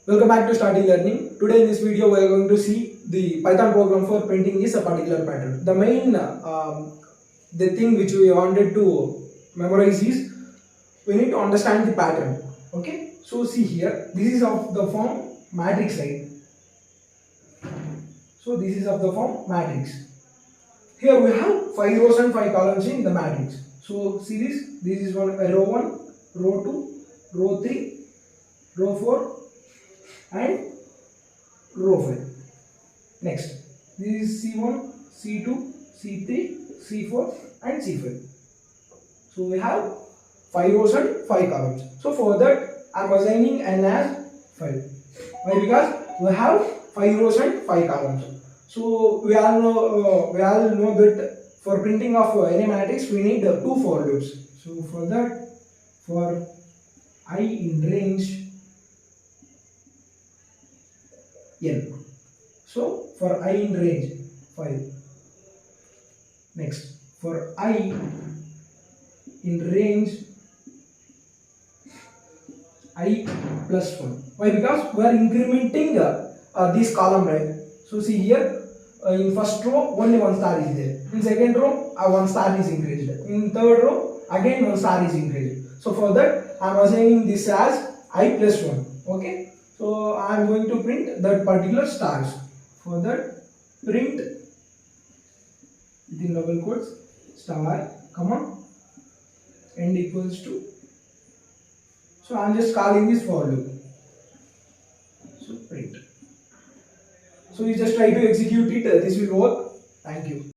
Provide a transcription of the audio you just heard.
Welcome back to Starting Learning. Today in this video we are going to see the Python program for printing is a particular pattern. The main the thing which we wanted to memorize is we need to understand the pattern. Okay, so see here, this is of the form matrix, right? So this is of the form matrix. Here we have 5 rows and 5 columns in the matrix. So see this is row 1, row 2, row 3, row 4 and row 5. Next, this is C1, C2, C3, C4 and C5. So we have 5 rows and 5 columns. So for that I am assigning n as 5. Why? Because we have 5 rows and 5 columns. So we all know that for printing of any matrix we need 2 for loops. So for that, for I in range n. So for I in range 5. Next, for I in range I plus 1. Why? Because we are incrementing this column, right? So see here, in first row only one star is there. In second row one star is increased. In third row again one star is increased. So for that I am assigning this as I plus 1. Okay. So I am going to print that particular stars. For that, print within double quotes star comma end equals to. So I am just calling this for loop. So print. So you just try to execute it. This will work. Thank you.